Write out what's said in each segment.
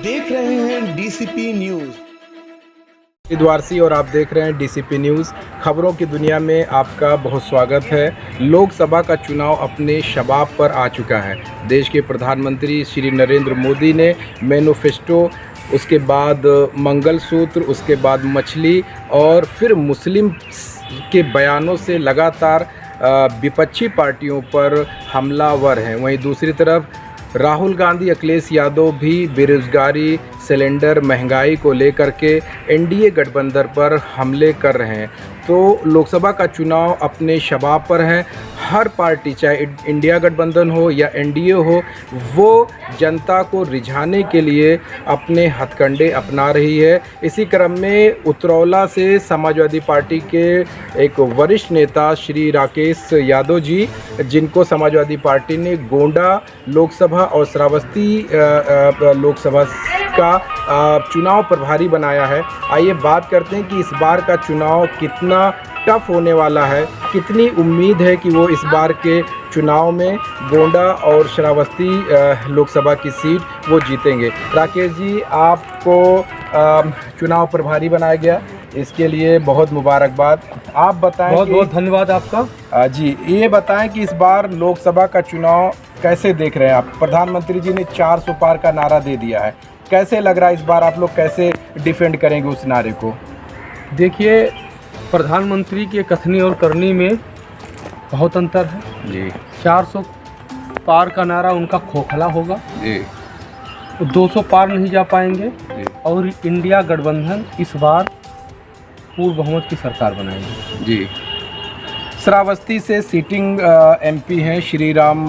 देख रहे हैं डीसीपी न्यूज द्वारसी और आप देख रहे हैं डीसीपी न्यूज़। खबरों की दुनिया में आपका बहुत स्वागत है। लोकसभा का चुनाव अपने शबाब पर आ चुका है। देश के प्रधानमंत्री श्री नरेंद्र मोदी ने मैनिफेस्टो, उसके बाद मंगलसूत्र, उसके बाद मछली और फिर मुस्लिम के बयानों से लगातार विपक्षी पार्टियों पर हमलावर हैं। वहीं दूसरी तरफ राहुल गांधी, अखिलेश यादव भी बेरोजगारी, सिलेंडर, महंगाई को लेकर के एनडीए गठबंधन पर हमले कर रहे हैं। तो लोकसभा का चुनाव अपने शबाब पर है। हर पार्टी, चाहे इंडिया गठबंधन हो या एनडीए हो, वो जनता को रिझाने के लिए अपने हथकंडे अपना रही है। इसी क्रम में उतरौला से समाजवादी पार्टी के एक वरिष्ठ नेता श्री राकेश यादव जी, जिनको समाजवादी पार्टी ने गोंडा लोकसभा और श्रावस्ती लोकसभा का चुनाव प्रभारी बनाया है। आइए बात करते हैं कि इस बार का चुनाव कितना टफ होने वाला है, कितनी उम्मीद है कि वो इस बार के चुनाव में गोंडा और श्रावस्ती लोकसभा की सीट वो जीतेंगे। राकेश जी, आपको चुनाव प्रभारी बनाया गया, इसके लिए बहुत मुबारकबाद। आप बताएं, बहुत बहुत धन्यवाद आपका। जी, ये बताएं कि इस बार लोकसभा का चुनाव कैसे देख रहे हैं आप? प्रधानमंत्री जी ने 400 पार का नारा दे दिया है। कैसे लग रहा है इस बार आप लोग कैसे डिफेंड करेंगे उस नारे को? देखिए, प्रधानमंत्री के कथनी और करनी में बहुत अंतर है जी। 400 पार का नारा उनका खोखला होगा जी। 200 पार नहीं जा पाएंगे जी। और इंडिया गठबंधन इस बार पूर्ण बहुमत की सरकार बनाएगी। जी। श्रावस्ती से सिटिंग एमपी हैं श्री राम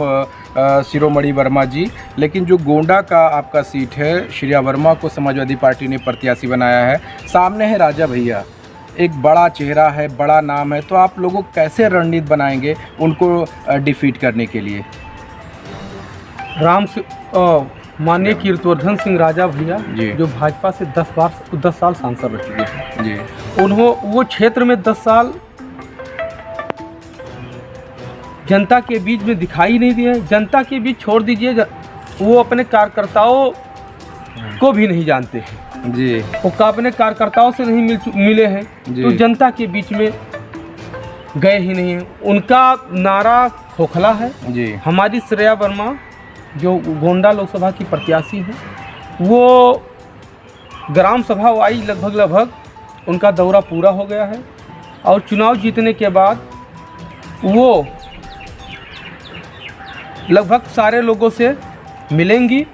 शिरोमणि वर्मा जी, लेकिन जो गोंडा का आपका सीट है, श्रेया वर्मा को समाजवादी पार्टी ने प्रत्याशी बनाया है। सामने है राजा भैया, एक बड़ा चेहरा है, बड़ा नाम है, तो आप लोगों कैसे रणनीति बनाएंगे उनको डिफीट करने के लिए? माननीय कीर्तिवर्धन सिंह राजा भैया, जी। जो भाजपा से 10 साल सांसद रह चुके हैं जी। वो क्षेत्र में 10 साल जनता के बीच में दिखाई नहीं दिए। जनता के बीच छोड़ दीजिए, वो अपने कार्यकर्ताओं को भी नहीं जानते हैं जी। वो अपने कार्यकर्ताओं से नहीं मिले हैं, तो जनता के बीच में गए ही नहीं हैं। उनका नारा खोखला है जी। हमारी श्रेया वर्मा जो गोंडा लोकसभा की प्रत्याशी है, वो ग्राम सभा आई, लगभग उनका दौरा पूरा हो गया है और चुनाव जीतने के बाद वो लगभग सारे लोगों से मिलेंगी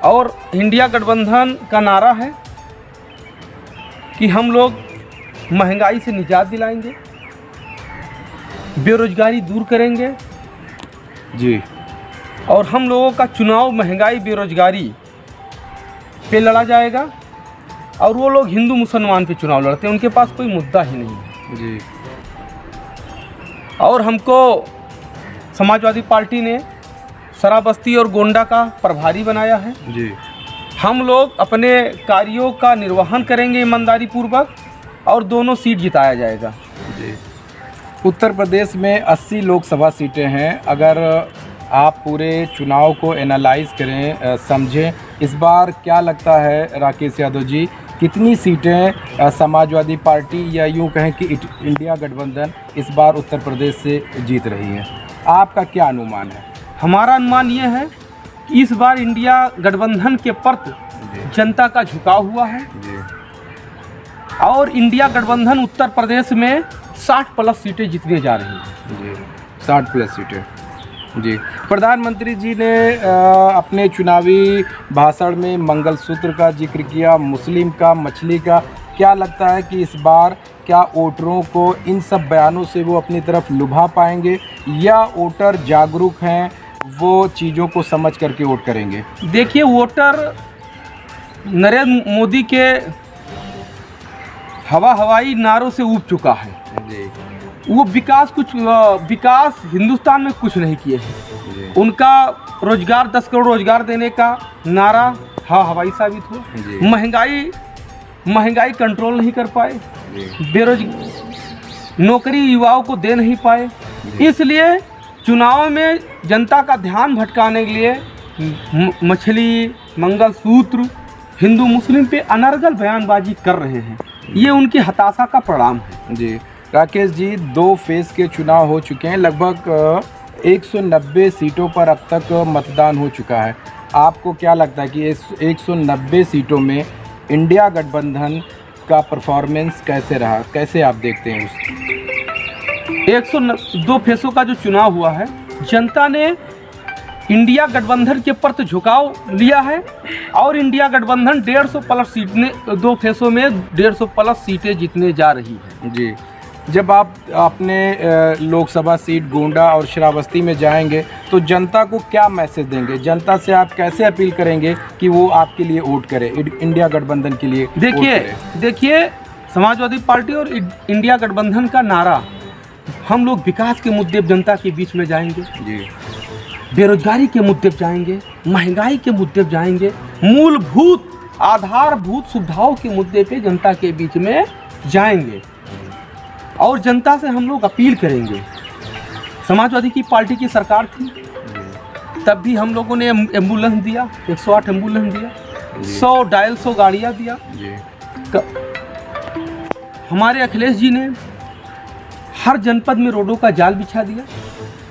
और इंडिया गठबंधन का नारा है कि हम लोग महंगाई से निजात दिलाएंगे, बेरोजगारी दूर करेंगे जी, और हम लोगों का चुनाव महंगाई बेरोजगारी पे लड़ा जाएगा। और वो लोग हिंदू मुसलमान पे चुनाव लड़ते हैं, उनके पास कोई मुद्दा ही नहीं है जी। और हमको समाजवादी पार्टी ने श्रावस्ती और गोंडा का प्रभारी बनाया है जी। हम लोग अपने कार्यों का निर्वहन करेंगे ईमानदारी पूर्वक और दोनों सीट जिताया जाएगा जी। उत्तर प्रदेश में 80 लोकसभा सीटें हैं। अगर आप पूरे चुनाव को एनालाइज करें, समझें, इस बार क्या लगता है राकेश यादव जी, कितनी सीटें समाजवादी पार्टी या यूं कहें कि इंडिया गठबंधन इस बार उत्तर प्रदेश से जीत रही है? आपका क्या अनुमान है? हमारा अनुमान ये है कि इस बार इंडिया गठबंधन के प्रति जनता का झुकाव हुआ है जी। और इंडिया गठबंधन उत्तर प्रदेश में 60+ सीटें जीतने जा रही हैं जी। 60+ सीटें जी। प्रधानमंत्री जी ने अपने चुनावी भाषण में मंगलसूत्र का जिक्र किया, मुस्लिम का, मछली का। क्या लगता है कि इस बार क्या वोटरों को इन सब बयानों से वो अपनी तरफ लुभा पाएंगे या वोटर जागरूक हैं, वो चीज़ों को समझ करके वोट करेंगे? देखिए, वोटर नरेंद्र मोदी के हवाई नारों से ऊब चुका है जी। वो विकास हिंदुस्तान में कुछ नहीं किए हैं। उनका रोजगार 10 करोड़ रोजगार देने का नारा हवाई साबित जी। हुआ। महंगाई कंट्रोल नहीं कर पाए, नौकरी युवाओं को दे नहीं पाए, इसलिए चुनाव में जनता का ध्यान भटकाने के लिए मछली, मंगलसूत्र, हिंदू मुस्लिम पे अनर्गल बयानबाजी कर रहे हैं। ये उनकी हताशा का परिणाम है। जी राकेश जी, 2 फेज़ के चुनाव हो चुके हैं, लगभग 190 सीटों पर अब तक मतदान हो चुका है। आपको क्या लगता है कि इस 190 सीटों में इंडिया गठबंधन का परफॉर्मेंस कैसे रहा, कैसे आप देखते हैं उसको? 102 फेसों का जो चुनाव हुआ है, जनता ने इंडिया गठबंधन के प्रति झुकाव लिया है और इंडिया गठबंधन 150 प्लस सीटने 2 फेसों में 150 प्लस सीटें जीतने जा रही है। जी, जब आप अपने लोकसभा सीट गोंडा और श्रावस्ती में जाएंगे तो जनता को क्या मैसेज देंगे? जनता से आप कैसे अपील करेंगे कि वो आपके लिए वोट करे, इंडिया गठबंधन के लिए? देखिए समाजवादी पार्टी और इंडिया गठबंधन का नारा, हम लोग विकास के मुद्दे जनता के बीच में जाएंगे जी, बेरोजगारी के मुद्दे पर जाएंगे, महंगाई के मुद्दे पर जाएंगे, मूलभूत आधारभूत सुविधाओं के मुद्दे पे जनता के बीच में जाएंगे और जनता से हम लोग अपील करेंगे। समाजवादी की पार्टी की सरकार थी, तब भी हम लोगों ने एम्बुलेंस दिया, 108 एम्बुलेंस दिया, 100 गाड़ियाँ दिया। हमारे अखिलेश जी ने हर जनपद में रोडों का जाल बिछा दिया।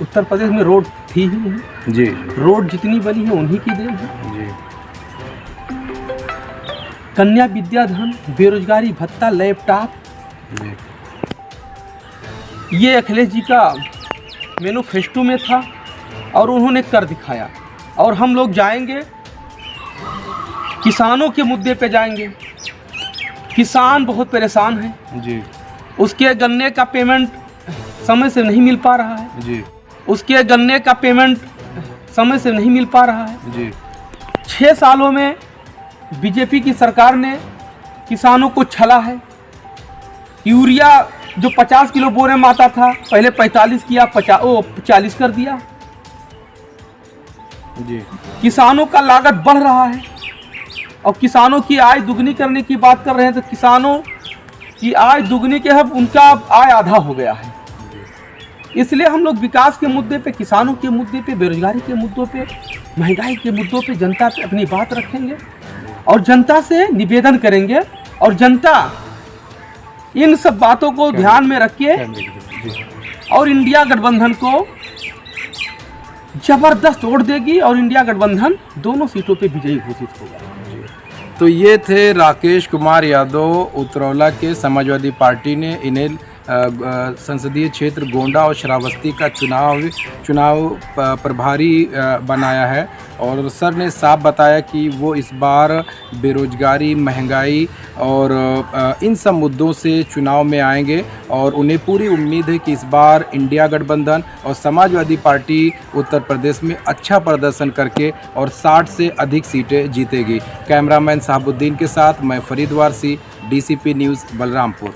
उत्तर प्रदेश में रोड थी ही नहीं जी, रोड जितनी बनी है उन्हीं की देन है जी। कन्या विद्याधन, बेरोजगारी भत्ता, लैपटॉप, ये अखिलेश जी का मैनिफेस्टो में था और उन्होंने कर दिखाया। और हम लोग जाएंगे, किसानों के मुद्दे पे जाएंगे। किसान बहुत परेशान है जी, उसके गन्ने का पेमेंट समय से नहीं मिल पा रहा है जी, उसके गन्ने का पेमेंट समय से नहीं मिल पा रहा है जी। 6 सालों में बीजेपी की सरकार ने किसानों को छला है। यूरिया जो 50 किलो बोरे में आता था, पहले 45 किया, 40 कर दिया। जी, किसानों का लागत बढ़ रहा है और किसानों की आय दुगनी करने की बात कर रहे हैं, तो किसानों की आय दुगनी के अब उनका आय आधा हो गया है। इसलिए हम लोग विकास के मुद्दे पे, किसानों के मुद्दे पे, बेरोजगारी के मुद्दों पे, महंगाई के मुद्दों पे जनता पे अपनी बात रखेंगे और जनता से निवेदन करेंगे और जनता इन सब बातों को ध्यान में रख के और इंडिया गठबंधन को जबरदस्त वोट देगी और इंडिया गठबंधन दोनों सीटों पे विजयी घोषित होगा। तो ये थे राकेश कुमार यादव, उतरौला के। समाजवादी पार्टी ने इन्हें संसदीय क्षेत्र गोंडा और श्रावस्ती का चुनाव प्रभारी बनाया है और सर ने साफ बताया कि वो इस बार बेरोजगारी, महंगाई और इन सब मुद्दों से चुनाव में आएंगे और उन्हें पूरी उम्मीद है कि इस बार इंडिया गठबंधन और समाजवादी पार्टी उत्तर प्रदेश में अच्छा प्रदर्शन करके और 60 से अधिक सीटें जीतेगी। कैमरामैन साहबुद्दीन के साथ मैं फरीद वारसी, DCP न्यूज़, बलरामपुर।